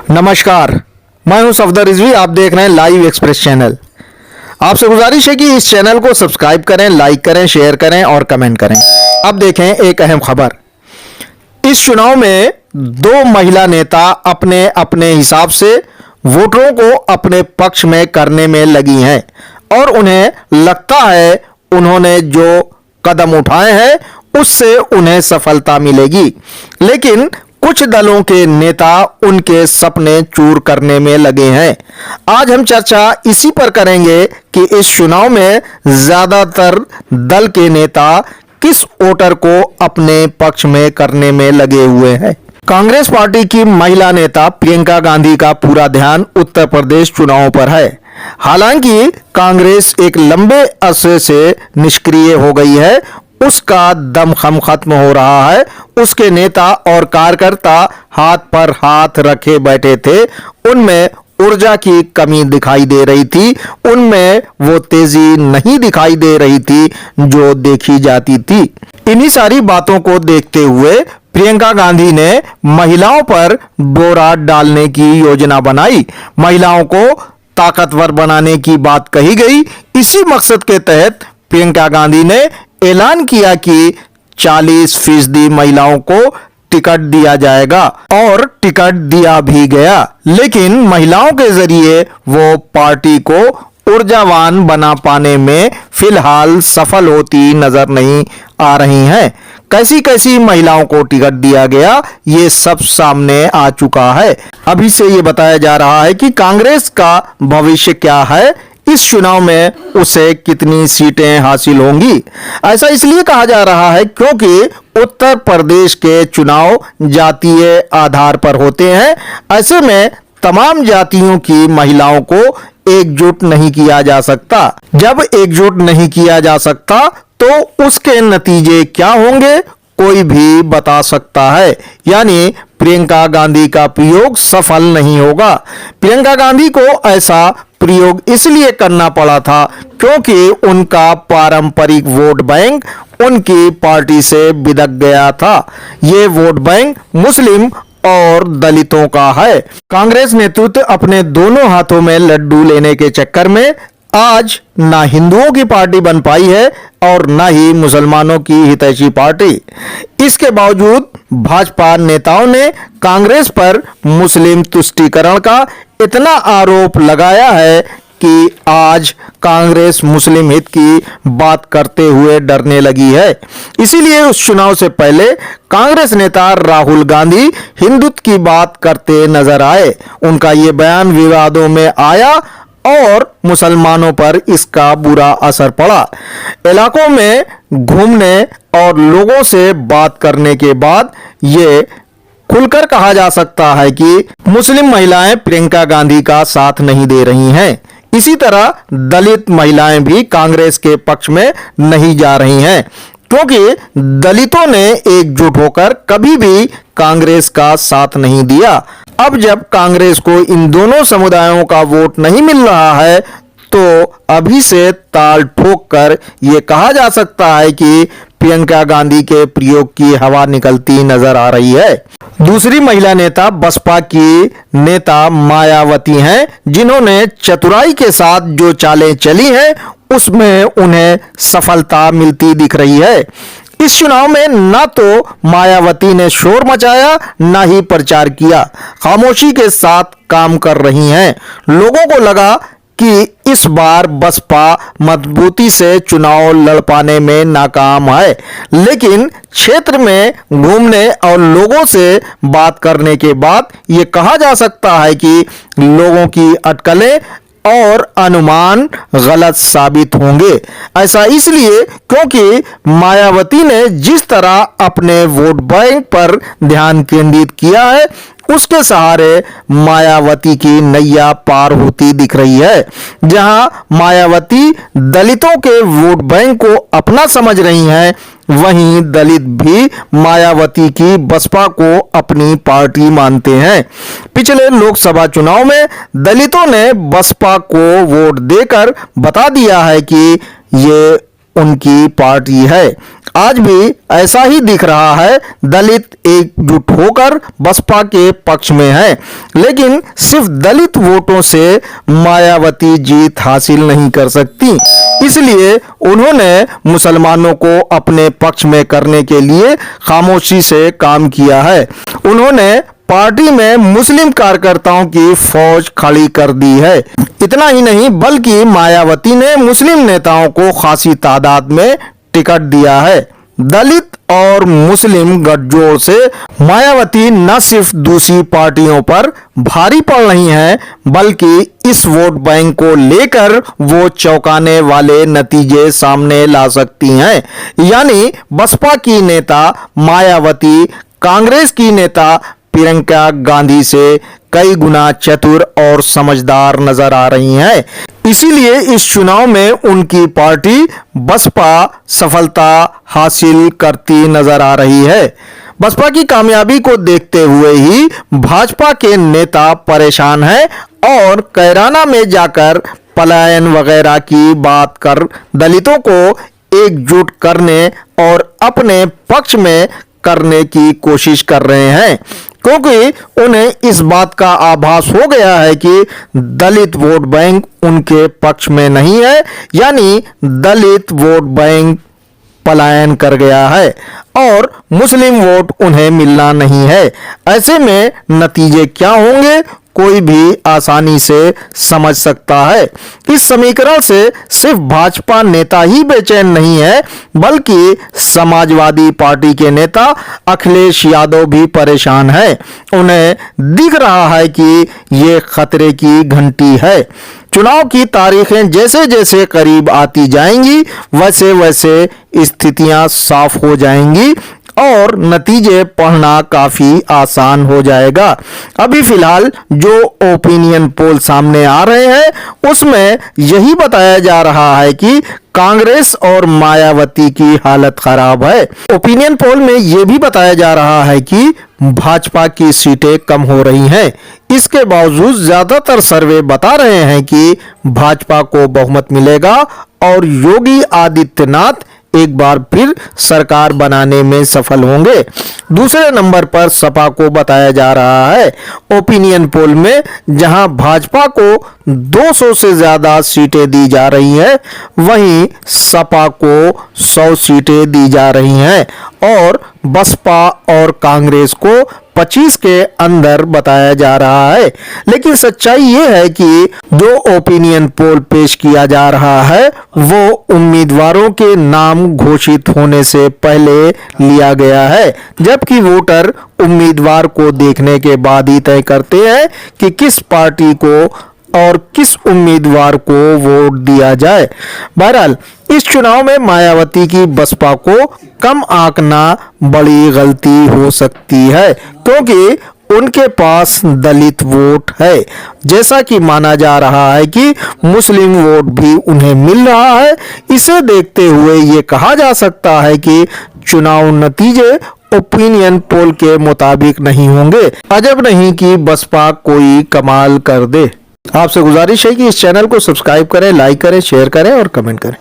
नमस्कार, मैं हूं सफदर रिजवी। आप देख रहे हैं लाइव एक्सप्रेस चैनल। आपसे गुजारिश है कि इस चैनल को सब्सक्राइब करें, लाइक करें, शेयर करें और कमेंट करें। अब देखें एक अहम खबर। इस चुनाव में दो महिला नेता अपने अपने हिसाब से वोटरों को अपने पक्ष में करने में लगी हैं और उन्हें लगता है उन्होंने जो कदम उठाए हैं उससे उन्हें सफलता मिलेगी, लेकिन कुछ दलों के नेता उनके सपने चूर करने में लगे हैं। आज हम चर्चा इसी पर करेंगे कि इस चुनाव में ज्यादातर दल के नेता किस वोटर को अपने पक्ष में करने में लगे हुए हैं। कांग्रेस पार्टी की महिला नेता प्रियंका गांधी का पूरा ध्यान उत्तर प्रदेश चुनावों पर है। हालांकि कांग्रेस एक लंबे अरसे से निष्क्रिय हो गई है, उसका दमखम खत्म हो रहा है। उसके नेता और कार्यकर्ता हाथ पर हाथ रखे बैठे थे, उनमें ऊर्जा की कमी दिखाई दे रही थी, उनमें वो तेजी नहीं दिखाई दे रही थी जो देखी जाती थी। इन्हीं सारी बातों को देखते हुए प्रियंका गांधी ने महिलाओं पर डोरा डालने की योजना बनाई। महिलाओं को ताकतवर बनाने की बात कही गई। इसी मकसद के तहत प्रियंका गांधी ने ऐलान किया कि 40% महिलाओं को टिकट दिया जाएगा और टिकट दिया भी गया, लेकिन महिलाओं के जरिए वो पार्टी को ऊर्जावान बना पाने में फिलहाल सफल होती नजर नहीं आ रही हैं। कैसी कैसी महिलाओं को टिकट दिया गया ये सब सामने आ चुका है। अभी से ये बताया जा रहा है कि कांग्रेस का भविष्य क्या है, इस चुनाव में उसे कितनी सीटें हासिल होंगी। ऐसा इसलिए कहा जा रहा है क्योंकि उत्तर प्रदेश के चुनाव जातीय आधार पर होते हैं। ऐसे में तमाम जातियों की महिलाओं को एकजुट नहीं किया जा सकता। जब एकजुट नहीं किया जा सकता तो उसके नतीजे क्या होंगे कोई भी बता सकता है, यानी प्रियंका गांधी का प्रयोग सफल नहीं होगा। प्रियंका गांधी को ऐसा प्रयोग इसलिए करना पड़ा था क्योंकि उनका पारंपरिक वोट बैंक उनकी पार्टी से बिदक गया था। ये वोट बैंक मुस्लिम और दलितों का है। कांग्रेस नेतृत्व अपने दोनों हाथों में लड्डू लेने के चक्कर में आज ना हिंदुओं की पार्टी बन पाई है और ना ही मुसलमानों की हितैषी पार्टी। इसके बावजूद भाजपा नेताओं ने कांग्रेस पर मुस्लिम तुष्टीकरण का इतना आरोप लगाया है कि आज कांग्रेस मुस्लिम हित की बात करते हुए डरने लगी है। इसीलिए उस चुनाव से पहले कांग्रेस नेता राहुल गांधी हिंदुत्व की बात करते नजर आए। उनका ये बयान विवादों में आया और मुसलमानों पर इसका बुरा असर पड़ा। इलाकों में घूमने और लोगों से बात करने के बाद ये खुलकर कहा जा सकता है कि मुस्लिम महिलाएं प्रियंका गांधी का साथ नहीं दे रही हैं। इसी तरह दलित महिलाएं भी कांग्रेस के पक्ष में नहीं जा रही हैं क्योंकि दलितों ने एकजुट होकर कभी भी कांग्रेस का साथ नहीं दिया। अब जब कांग्रेस को इन दोनों समुदायों का वोट नहीं मिल रहा है तो अभी से ताल ठोक कर यह कहा जा सकता है कि प्रियंका गांधी के प्रयोग की हवा निकलती नजर आ रही है। दूसरी महिला नेता बसपा की नेता मायावती हैं, जिन्होंने चतुराई के साथ जो चालें चली हैं उसमें उन्हें सफलता मिलती दिख रही है। इस चुनाव में ना तो मायावती ने शोर मचाया ना ही प्रचार किया, खामोशी के साथ काम कर रही हैं। लोगों को लगा कि इस बार बसपा मजबूती से चुनाव लड़ पाने में नाकाम है, लेकिन क्षेत्र में घूमने और लोगों से बात करने के बाद ये कहा जा सकता है कि लोगों की अटकलें और अनुमान गलत साबित होंगे। ऐसा इसलिए क्योंकि मायावती ने जिस तरह अपने वोट बैंक पर ध्यान केंद्रित किया है उसके सहारे मायावती की नैया पार होती दिख रही है। जहां मायावती दलितों के वोट बैंक को अपना समझ रही हैं, वहीं दलित भी मायावती की बसपा को अपनी पार्टी मानते हैं। पिछले लोकसभा चुनाव में दलितों ने बसपा को वोट देकर बता दिया है कि ये उनकी पार्टी है। आज भी ऐसा ही दिख रहा है। दलित एकजुट होकर बसपा के पक्ष में है, लेकिन सिर्फ दलित वोटों से मायावती जीत हासिल नहीं कर सकती। इसलिए उन्होंने मुसलमानों को अपने पक्ष में करने के लिए खामोशी से काम किया है। उन्होंने पार्टी में मुस्लिम कार्यकर्ताओं की फौज खड़ी कर दी है। इतना ही नहीं, बल्कि मायावती ने मुस्लिम नेताओं को खासी तादाद में टिकट दिया है। दलित और मुस्लिम गठजोड़ से मायावती न सिर्फ दूसरी पार्टियों पर भारी पड़ रही हैं, बल्कि इस वोट बैंक को लेकर वो चौंकाने वाले नतीजे सामने ला सकती हैं। यानी बसपा की नेता मायावती कांग्रेस की नेता प्रियंका गांधी से कई गुना चतुर और समझदार नजर आ रही हैं। इसीलिए इस चुनाव में उनकी पार्टी बसपा सफलता हासिल करती नजर आ रही है। बसपा की कामयाबी को देखते हुए ही भाजपा के नेता परेशान हैं और कैराना में जाकर पलायन वगैरह की बात कर दलितों को एकजुट करने और अपने पक्ष में करने की कोशिश कर रहे हैं, क्योंकि उन्हें इस बात का आभास हो गया है कि दलित वोट बैंक उनके पक्ष में नहीं है। यानी दलित वोट बैंक पलायन कर गया है और मुस्लिम वोट उन्हें मिलना नहीं है। ऐसे में नतीजे क्या होंगे कोई भी आसानी से समझ सकता है। इस समीकरण से सिर्फ भाजपा नेता ही बेचैन नहीं है, बल्कि समाजवादी पार्टी के नेता अखिलेश यादव भी परेशान है। उन्हें दिख रहा है कि ये खतरे की घंटी है। चुनाव की तारीखें जैसे जैसे करीब आती जाएंगी, वैसे वैसे स्थितियां साफ हो जाएंगी और नतीजे पढ़ना काफी आसान हो जाएगा। अभी फिलहाल जो ओपिनियन पोल सामने आ रहे हैं, उसमें यही बताया जा रहा है कि कांग्रेस और मायावती की हालत खराब है। ओपिनियन पोल में यह भी बताया जा रहा है कि भाजपा की सीटें कम हो रही हैं। इसके बावजूद ज्यादातर सर्वे बता रहे हैं कि भाजपा को बहुमत मिलेगा और योगी आदित्यनाथ एक बार फिर सरकार बनाने में सफल होंगे। दूसरे नंबर पर सपा को बताया जा रहा है। ओपिनियन पोल में जहां भाजपा को 200 से ज्यादा सीटें दी जा रही हैं, वहीं सपा को 100 सीटें दी जा रही हैं और बसपा और कांग्रेस को 25 के अंदर बताया जा रहा है। लेकिन सच्चाई ये है कि जो ओपिनियन पोल पेश किया जा रहा है, वो उम्मीदवारों के नाम घोषित होने से पहले लिया गया है, जबकि वोटर उम्मीदवार को देखने के बाद ही तय करते हैं कि किस पार्टी को और किस उम्मीदवार को वोट दिया जाए। बहरहाल इस चुनाव में मायावती की बसपा को कम आंकना बड़ी गलती हो सकती है, क्योंकि उनके पास दलित वोट है। जैसा कि माना जा रहा है कि मुस्लिम वोट भी उन्हें मिल रहा है। इसे देखते हुए ये कहा जा सकता है कि चुनाव नतीजे ओपिनियन पोल के मुताबिक नहीं होंगे। अजब नहीं कि बसपा कोई कमाल कर दे। आपसे गुजारिश है कि इस चैनल को सब्सक्राइब करें, लाइक करें, शेयर करें और कमेंट करें।